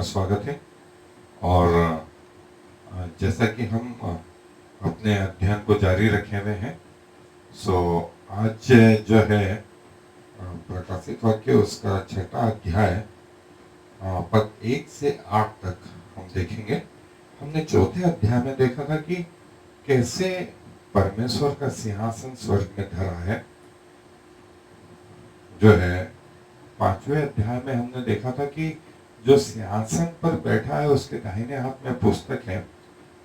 स्वागत है। और जैसा कि हम अपने अध्ययन को जारी रखे हुए हैं, सो आज जो है प्रकाशित वाक्य उसका 6वां अध्याय पद 1 से 8 तक हम देखेंगे। हमने 4थे अध्याय में देखा था कि कैसे परमेश्वर का सिंहासन स्वर्ग में धरा है। जो है 5वें अध्याय में हमने देखा था कि जो सिंहासन पर बैठा है उसके दाहिने हाथ में पुस्तक है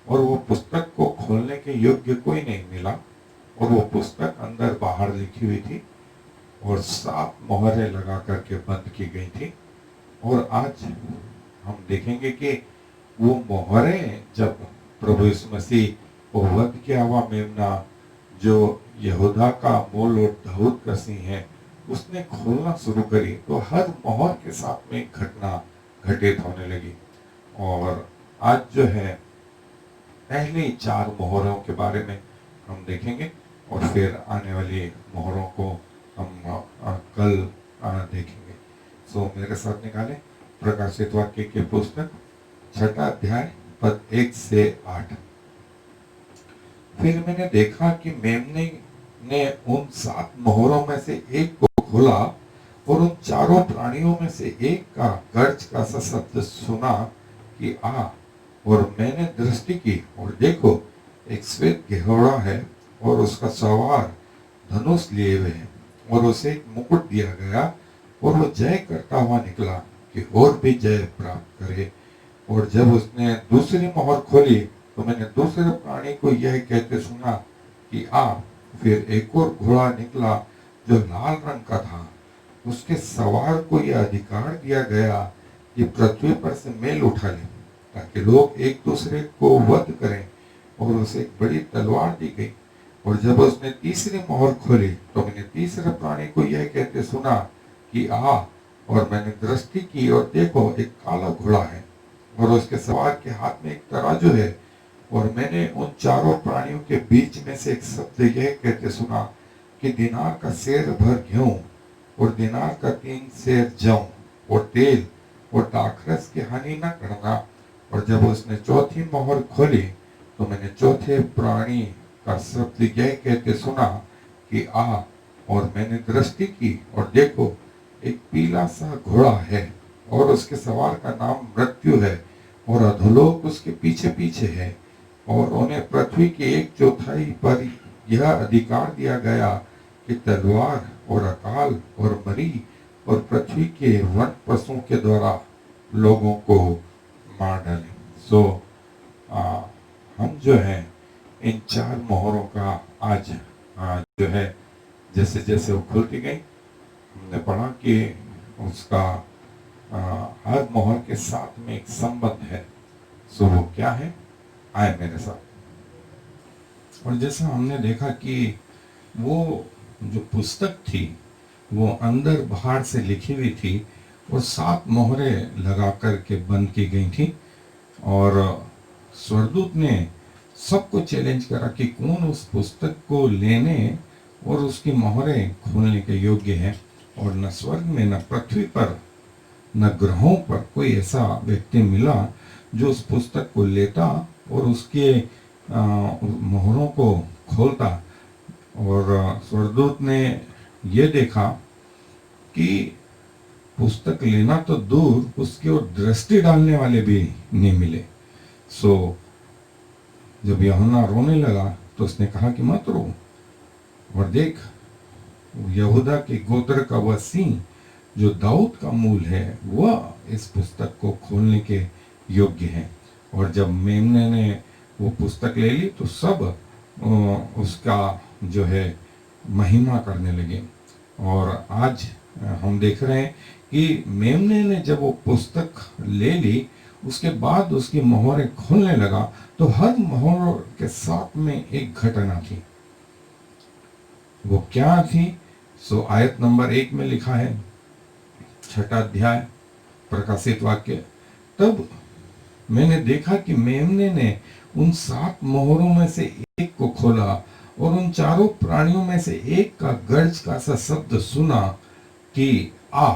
और वो पुस्तक को खोलने के योग्य कोई नहीं मिला, और वो पुस्तक अंदर बाहर लिखी हुई थी और 7 मोहरें लगा करके बंद की गई थी। और आज हम देखेंगे कि वो मोहरें जब प्रभु यीशु मसीह को वध किया हुआ मेमना जो यहूदा का मूल और दाऊद का सिंह है उसने खोलना शुरू करी, तो हर मोहर के साथ में एक घटना घटित होने लगी। और आज जो है पहली 4 मोहरों के बारे में हम देखेंगे और फिर आने वाली मोहरों को हम कल देखेंगे। सो मेरे साथ निकालें प्रकाशित वाक्य की पुस्तक 6वां अध्याय पद 1 से 8। फिर मैंने देखा कि मेमने ने उन 7 मोहरों में से एक को खोला और उन 4 प्राणियों में से एक का गर्ज का सा शब्द सुना कि आ। और मैंने दृष्टि की और देखो एक श्वेत घोड़ा है और उसका सवार धनुष लिए हुए है और उसे एक मुकुट दिया गया और वो जय करता हुआ निकला कि और भी जय प्राप्त करे। और जब उसने दूसरी मोहर खोली तो मैंने दूसरे प्राणी को यह कहते सुना कि आ। फिर एक और घोड़ा निकला जो लाल रंग का था, उसके सवार को यह अधिकार दिया गया कि पृथ्वी पर से मेल उठा ले ताकि लोग एक दूसरे को वध करें, और उसे एक बड़ी तलवार दी गई। और जब उसने तीसरी मोहर खोली तो मैंने तीसरे प्राणी को यह कहते सुना कि आ। और मैंने दृष्टि की और देखो एक काला घोड़ा है और उसके सवार के हाथ में एक तराजू है। और मैंने उन 4 प्राणियों के बीच में से एक शब्द यह कहते सुना कि दिनार का सेर भर गेहूं और दिनार का 3 सेर जौ और तेल और दाखरस की हानि न करना। और जब उसने चौथी मोहर खोली तो मैंने चौथे प्राणी का शब्द यह कहते सुना कि आ। और मैंने दृष्टि की और देखो एक पीला सा घोड़ा है और उसके सवार का नाम मृत्यु है और अधोलोक उसके पीछे पीछे है। और उन्हें पृथ्वी के 1/4 पर यह अधिकार दिया गया कि तलवार और अकाल और मरी और पृथ्वी के वन पशुओं के द्वारा लोगों को मार डालें। सो हम जो है इन 4 मोहरों का आज जो है जैसे जैसे वो खुलती गई हमने पढ़ा कि उसका हर मोहर के साथ में एक संबंध है। सो वो क्या है, आए मेरे साथ। और जैसा हमने देखा कि वो जो पुस्तक थी वो अंदर बाहर से लिखी हुई थी और 7 मोहरें लगा करके बंद की गई थी। और स्वर्गदूत ने सबको चैलेंज करा कि कौन उस पुस्तक को लेने और उसकी मोहरें खोलने के योग्य है। और न स्वर्ग में न पृथ्वी पर न ग्रहों पर कोई ऐसा व्यक्ति मिला जो उस पुस्तक को लेता और उसके मोहरों को खोलता। और स्वर्गदूत ने यह देखा कि पुस्तक लेना तो दूर, उसकी ओर दृष्टि डालने वाले भी नहीं मिले। सो जब यूहन्ना रोने लगा तो उसने कहा कि मत रो, और देख यहूदा के गोत्र का वह सिंह जो दाऊद का मूल है वह इस पुस्तक को खोलने के योग्य है। और जब मेमने ने वो पुस्तक ले ली तो सब उसका जो है महिमा करने लगे। और आज हम देख रहे हैं कि मेमने ने जब वो पुस्तक ले ली उसके बाद उसकी मोहरें खोलने लगा तो हर मोहर के साथ में एक घटना थी। वो क्या थी? सो आयत नंबर 1 में लिखा है 6वां अध्याय प्रकाशित वाक्य। तब मैंने देखा कि मेमने ने उन 7 मोहरों में से एक को खोला और उन 4 प्राणियों में से एक का गर्ज का सा शब्द सुना कि आ।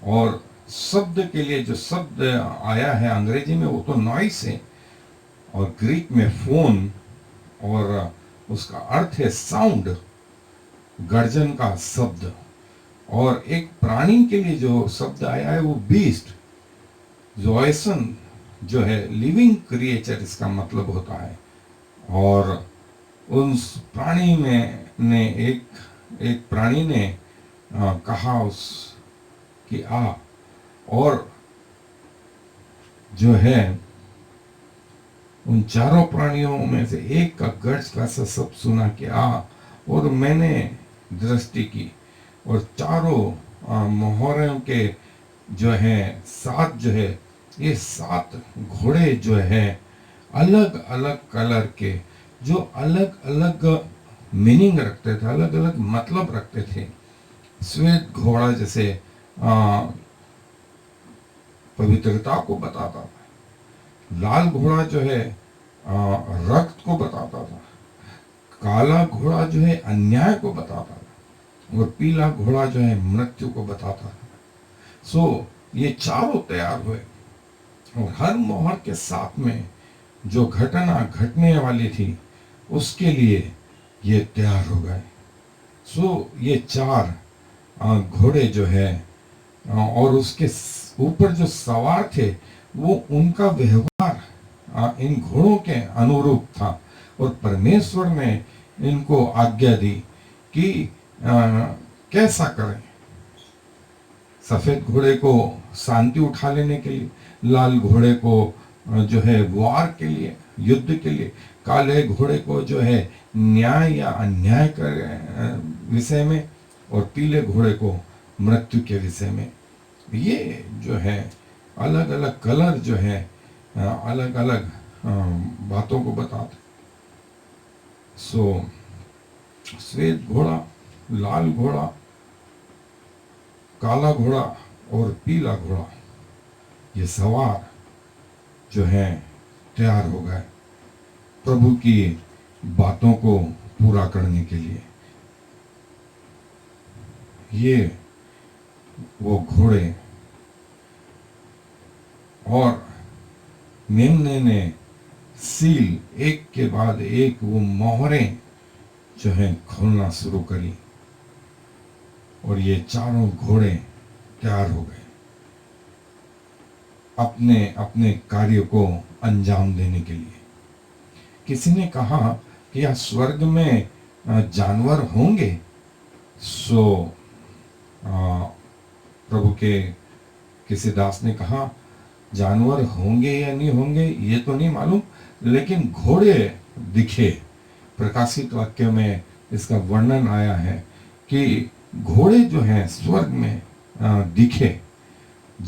और शब्द के लिए जो शब्द आया है अंग्रेजी में वो तो नॉइस है, और ग्रीक में फोन, और उसका अर्थ है साउंड, गर्जन का शब्द। और एक प्राणी के लिए जो शब्द आया है वो बीस्ट, जोएसन जो है लिविंग क्रिएचर इसका मतलब होता है। और उस प्राणी में ने एक प्राणी ने कहा उस कि आ, और जो है उन चारों प्राणियों में से एक का गर्ज का सा शब्द सुना कि आ, और मैंने दृष्टि की, और चारों मोहरों के जो है सात जो है, ये सात घोड़े जो है अलग अलग कलर के, जो अलग अलग मीनिंग रखते थे, अलग अलग मतलब रखते थे। श्वेत घोड़ा जैसे पवित्रता को बताता था, लाल घोड़ा जो है रक्त को बताता था, काला घोड़ा जो है अन्याय को बताता था, और पीला घोड़ा जो है मृत्यु को बताता था। सो ये चारों तैयार हुए, और हर मोहर के साथ में जो घटना घटने वाली थी उसके लिए ये तैयार हो गए। सो ये चार घोड़े जो है और उसके ऊपर जो सवार थे वो उनका व्यवहार इन घोड़ों के अनुरूप था, और परमेश्वर ने इनको आज्ञा दी कि कैसा करें। सफेद घोड़े को शांति उठा लेने के लिए, लाल घोड़े को जो है वार के लिए, युद्ध के लिए, काले घोड़े को जो है न्याय या अन्याय के विषय में, और पीले घोड़े को मृत्यु के विषय में। ये जो है अलग अलग कलर जो है अलग अलग बातों को बताते। सो श्वेत घोड़ा, लाल घोड़ा, काला घोड़ा और पीला घोड़ा, ये सवार जो है तैयार हो गए प्रभु की बातों को पूरा करने के लिए। ये वो घोड़े, और मेमने ने सील एक के बाद एक वो मोहरें जो है खोलना शुरू करी, और ये चारों घोड़े तैयार हो गए अपने अपने कार्य को अंजाम देने के लिए। किसी ने कहा कि या स्वर्ग में जानवर होंगे? सो प्रभु के किसी दास ने कहा जानवर होंगे या नहीं होंगे ये तो नहीं मालूम, लेकिन घोड़े दिखे। प्रकाशित वाक्य में इसका वर्णन आया है कि घोड़े जो हैं स्वर्ग में दिखे,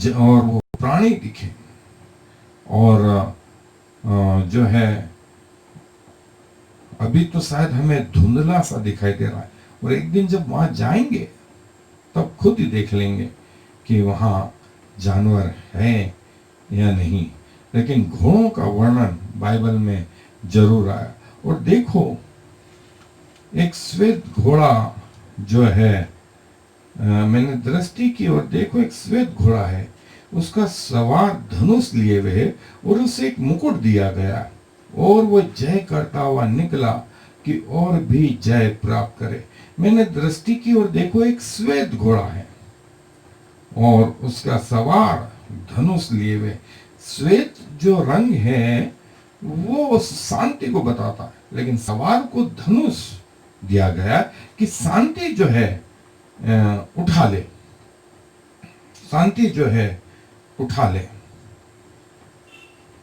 और वो प्राणी दिखे, और जो है अभी तो शायद हमें धुंधला सा दिखाई दे रहा है, और एक दिन जब वहां जाएंगे तब खुद ही देख लेंगे कि वहां जानवर है या नहीं। लेकिन घोड़ों का वर्णन बाइबल में जरूर आया। और देखो एक श्वेत घोड़ा जो है मैंने दृष्टि की, और देखो एक श्वेत घोड़ा है, उसका सवार धनुष लिए हुए, और उसे एक मुकुट दिया गया, और वो जय करता हुआ निकला कि और भी जय प्राप्त करे। मैंने दृष्टि की और देखो एक श्वेत घोड़ा है, और उसका सवार धनुष लिए हुए। श्वेत जो रंग है वो शांति को बताता है, लेकिन सवार को धनुष दिया गया कि शांति जो है उठा ले, शांति जो है उठा ले।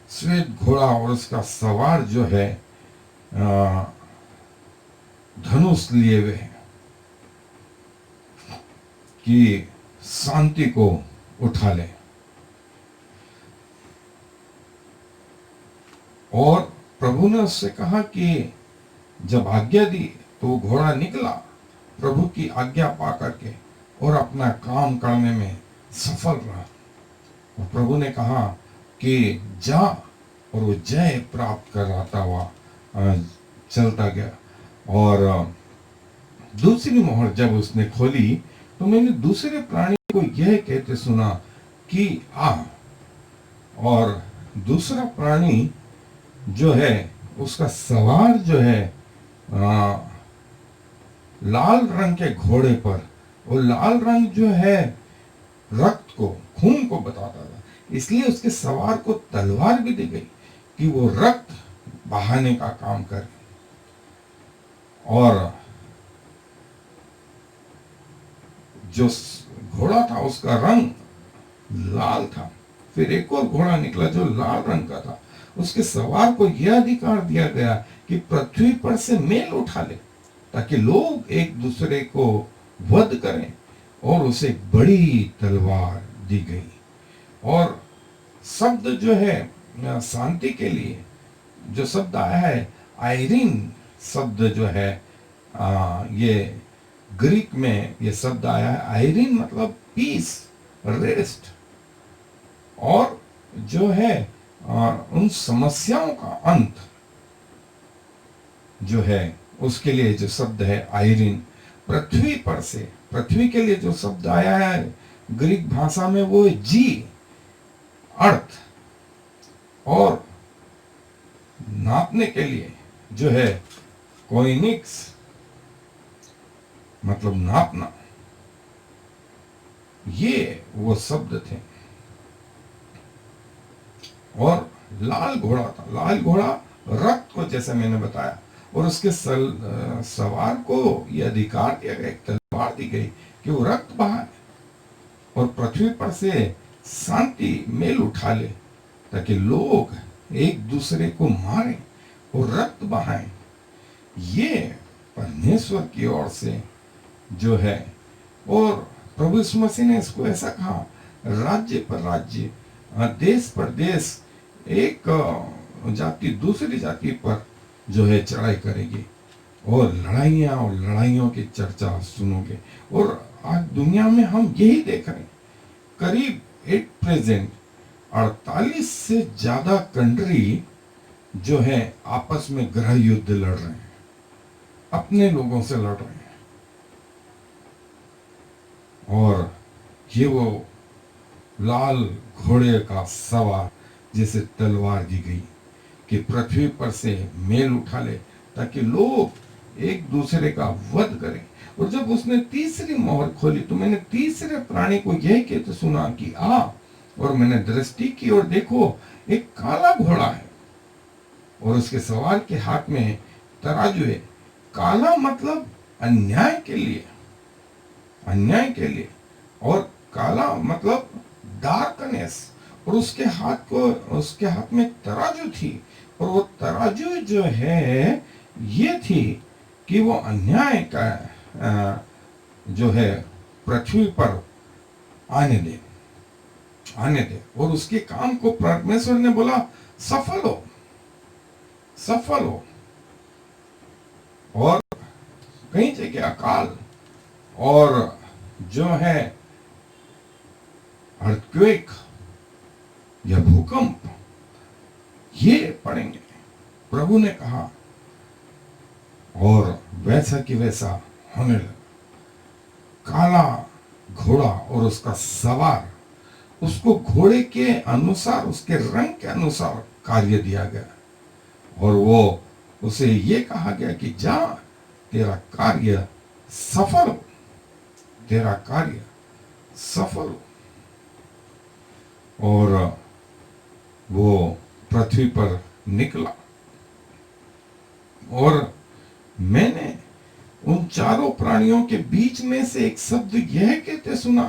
श्वेत घोड़ा और उसका सवार जो है धनुष लिए हुए हैं कि शांति को उठा ले। और प्रभु ने उससे कहा कि जब आज्ञा दी तो वो घोड़ा निकला प्रभु की आज्ञा पा करके, और अपना काम करने में सफल रहा। और प्रभु ने कहा कि जा, और वो जय प्राप्त कराता हुआ चलता गया। और दूसरी मोहर जब उसने खोली तो मैंने दूसरे प्राणी को यह कहते सुना कि आ, और दूसरा प्राणी जो है उसका सवार जो है आ, लाल रंग के घोड़े पर, और लाल रंग जो है रक्त को, खून को बताता था, इसलिए उसके सवार को तलवार भी दी गई कि वो रक्त बहाने का काम करे। और जो घोड़ा था उसका रंग लाल था। फिर एक और घोड़ा निकला जो लाल रंग का था, उसके सवार को यह अधिकार दिया गया कि पृथ्वी पर से मेल उठा ले, ताकि लोग एक दूसरे को वध करें, और उसे एक बड़ी तलवार दी गई। और शब्द जो है शांति के लिए जो शब्द आया है, आयरीन शब्द जो है, ये ग्रीक में ये शब्द आया है। आयरीन मतलब पीस, रेस्ट, और जो है उन समस्याओं का अंत जो है उसके लिए जो शब्द है आयरीन। पृथ्वी पर से, पृथ्वी के लिए जो शब्द आया है ग्रीक भाषा में वो है जी, अर्थ, और नापने के लिए जो है कोइनिक्स, मतलब नापना। ये वो शब्द थे। और लाल घोड़ा था, लाल घोड़ा रक्त को, जैसे मैंने बताया, और उसके सवार को यह अधिकार दिया गया, एक तलवार दी गई कि वो रक्त बहाए और पृथ्वी पर से शांति मेल उठा ले, ताकि लोग एक दूसरे को मारें और रक्त बहाएं। ये परमेश्वर की ओर से जो है, और प्रभु यीशु मसीह ने इसको ऐसा कहा, राज्य पर राज्य, देश पर देश, एक जाति दूसरी जाति पर जो है चढ़ाई करेगी, और लड़ाइयाँ और लड़ाइयों की चर्चा सुनोगे। और आज दुनिया में हम यही देख रहे हैं, करीब एट प्रेजेंट 48 से ज्यादा कंट्री जो है आपस में गृह युद्ध लड़ रहे हैं, अपने लोगों से लड़ रहे हैं। और ये वो लाल घोड़े का सवार जिसे तलवार दी गई कि पृथ्वी पर से मेल उठा ले, ताकि लोग एक दूसरे का वध करें। और जब उसने तीसरी मोहर खोली तो मैंने तीसरे प्राणी को यह कहते सुना कि आ, और मैंने दृष्टि की और देखो एक काला घोड़ा है, और उसके सवार के हाथ में तराजू है। काला मतलब अन्याय के लिए, अन्याय के लिए, और काला मतलब डार्कनेस। और उसके हाथ में तराजू थी, और वो तराजू जो है ये थी कि वो अन्याय का जो है पृथ्वी पर आने दे, आने दे। और उसके काम को परमेश्वर ने बोला सफल हो, सफल हो। और कई जगह अकाल और जो है अर्थक्वेक या भूकंप ये पड़ेंगे, प्रभु ने कहा। और वैसा कि वैसा होने लगा। काला घोड़ा और उसका सवार, उसको घोड़े के अनुसार, उसके रंग के अनुसार कार्य दिया गया, और वो उसे ये कहा गया कि जा, तेरा कार्य सफल हो, तेरा कार्य सफल हो। और वो पृथ्वी पर निकला। और मैंने उन चारों प्राणियों के बीच में से एक शब्द यह कहते सुना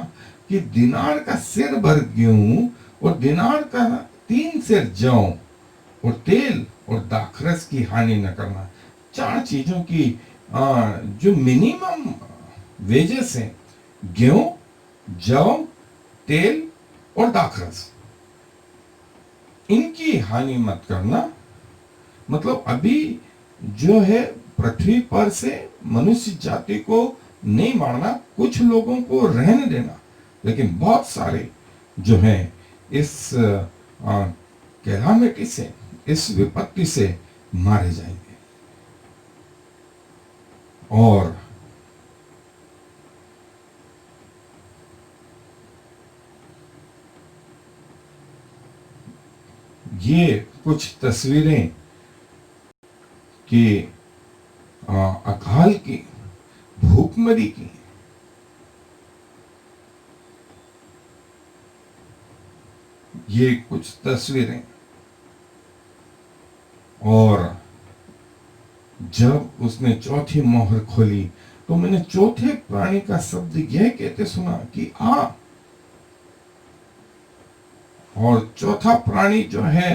कि दिनार का सिर भर गेहूं और दिनार का 3 सिर जौ और तेल और दाखरस की हानि न करना। 4 चीजों की जो मिनिमम वेजेस हैं, गेहूं, जौ, तेल और दाखरस, इनकी हानि मत करना। मतलब अभी जो है पृथ्वी पर से मनुष्य जाति को नहीं मारना, कुछ लोगों को रहने देना, लेकिन बहुत सारे जो हैं इस कैलामिटी से, इस विपत्ति से मारे जाएंगे। और ये कुछ तस्वीरें कि अकाल की, भूखमरी की, ये कुछ तस्वीरें। और जब उसने चौथी मोहर खोली तो मैंने चौथे प्राणी का शब्द यह कहते सुना कि आ। और चौथा प्राणी जो है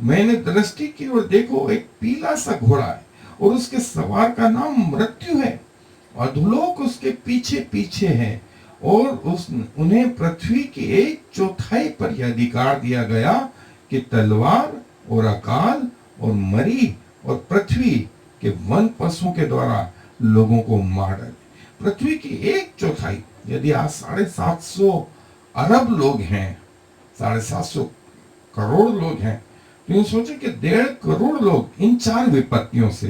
मैंने दृष्टि की और देखो एक पीला सा घोड़ा है और उसके सवार का नाम मृत्यु है, अधोलोक उसके पीछे पीछे है और उन्हें पृथ्वी की 1/4 पर यह अधिकार दिया गया कि तलवार और अकाल और मरी और पृथ्वी के वन पशुओं के द्वारा लोगों को मार डाले। पृथ्वी की 1/4, यदि आज 750 अरब लोग हैं, 750 करोड़ लोग हैं, तो ये सोचे कि 1.5 करोड़ लोग इन 4 विपत्तियों से,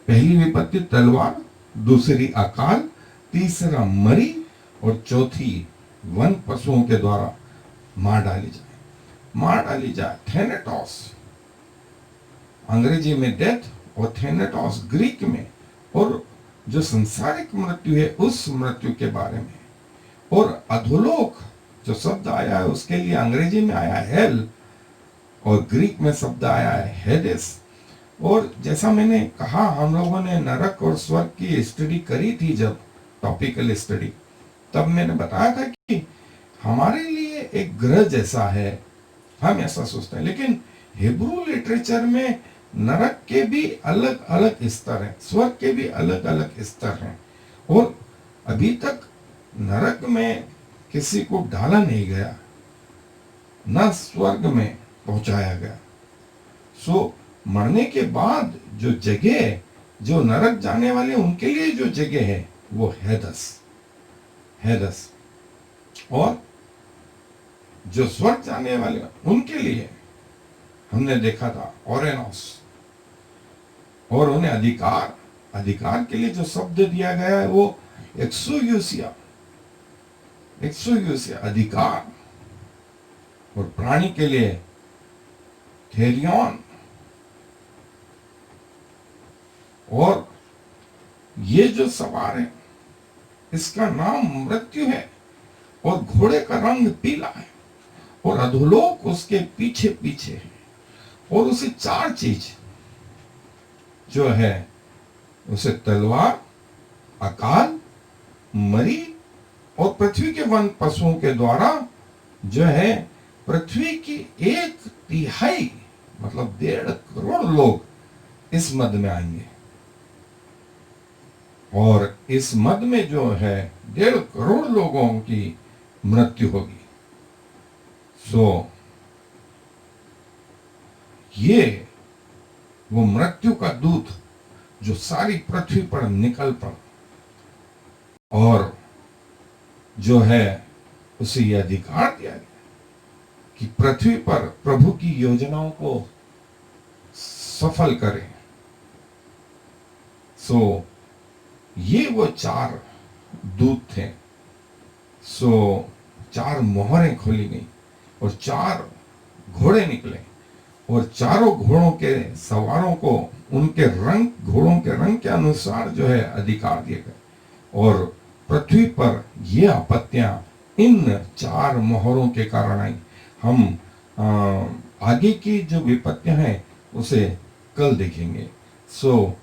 पहली विपत्ति तलवार, दूसरी अकाल, तीसरा मरी और चौथी वन पशुओं के द्वारा मार डाली जाए। थेनेटोस अंग्रेजी में डेथ और थेनेटोस ग्रीक में, और जो संसारिक मृत्यु है उस मृत्यु के बारे में। और अधोलोक जो शब्द आया है उसके लिए अंग्रेजी में आया हेल और ग्रीक में शब्द आया है हेडेस। और जैसा मैंने कहा, हम लोगों ने नरक और स्वर्ग की स्टडी करी थी, जब टॉपिकल स्टडी, तब मैंने बताया था कि हमारे लिए एक ग्रह जैसा है, हम ऐसा सोचते हैं। लेकिन हिब्रू लिटरेचर में नरक के भी अलग अलग स्तर हैं, स्वर्ग के भी अलग अलग स्तर हैं, और अभी तक नरक में किसी को डाला नहीं गया, न स्वर्ग में पहुंचाया गया। सो मरने के बाद जो जगह, जो नरक जाने वाले उनके लिए जो जगह है वो हेदस, और जो स्वर्ग जाने वाले उनके लिए हमने देखा था ओरेनोस। और उन्हें अधिकार के लिए जो शब्द दिया गया है वो एक्सोयूसिया अधिकार, और प्राणी के लिए थेरियन। और ये जो सवार है इसका नाम मृत्यु है और घोड़े का रंग पीला है और अधोलोक उसके पीछे पीछे है। और उसे 4 चीज जो है, उसे तलवार, अकाल, मरी और पृथ्वी के वन पशुओं के द्वारा जो है पृथ्वी की 1/3 मतलब 1.5 करोड़ लोग इस मद में आएंगे। और इस मद में जो है 1.5 करोड़ लोगों की मृत्यु होगी। सो ये वो मृत्यु का दूत जो सारी पृथ्वी पर निकल पड़ा, और जो है उसे यह अधिकार दिया गया कि पृथ्वी पर प्रभु की योजनाओं को सफल करे। सो ये वो 4 दूत थे। सो 4 मोहरें खोली गई और 4 घोड़े निकले, और चारों घोड़ों के सवारों को उनके रंग, घोड़ों के रंग के अनुसार जो है अधिकार दिए गए। और पृथ्वी पर ये आपत्तियां इन 4 मोहरों के कारण आई। हम आगे की जो विपत्तियां हैं उसे कल देखेंगे। सो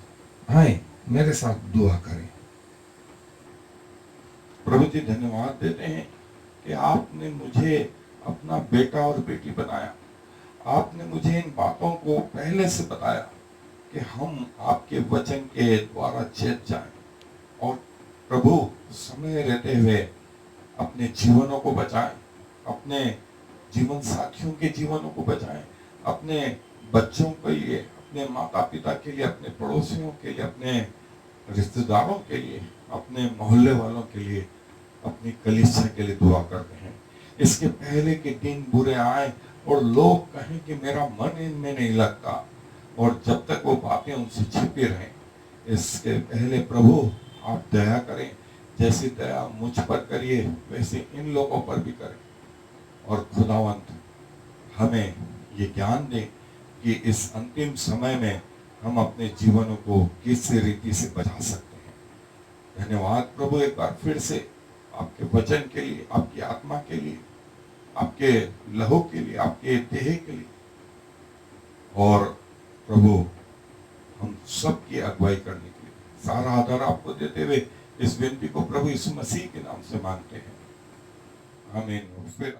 आए मेरे साथ दुआ करें। प्रभु जी, धन्यवाद देते हैं कि आपने मुझे अपना बेटा और बेटी बनाया। आपने मुझे इन बातों को पहले से बताया कि हम आपके वचन के द्वारा चेत जाएं, और प्रभु समय रहते हुए अपने जीवनों को बचाएं, अपने जीवन साथियों के जीवनों को बचाएं, अपने बच्चों के लिए, अपने माता पिता के लिए, अपने पड़ोसियों के लिए, अपने रिश्तेदारों के लिए, अपने मोहल्ले वालों के लिए, अपनी कलीसिया के लिए दुआ करते हैं। इसके पहले के दिन बुरे आए और लोग कहें कि मेरा मन इनमें नहीं लगता, और जब तक वो बातें उनसे छिपी रहें, इसके पहले प्रभु आप दया करें। जैसी दया मुझ पर करिए वैसे इन लोगों पर भी करें। और खुदावंत हमें ये ज्ञान दे कि इस अंतिम समय में हम अपने जीवनों को किस रीति से बचा सकते हैं। धन्यवाद प्रभु एक बार फिर से आपके वचन के लिए, आपकी आत्मा के लिए, आपके लहू के लिए, आपके देह के लिए। और प्रभु हम सबकी अगुवाई करने के लिए सारा आधार आपको देते हुए इस विनती को प्रभु यीशु मसीह के नाम से मांगते हैं। आमीन। फिर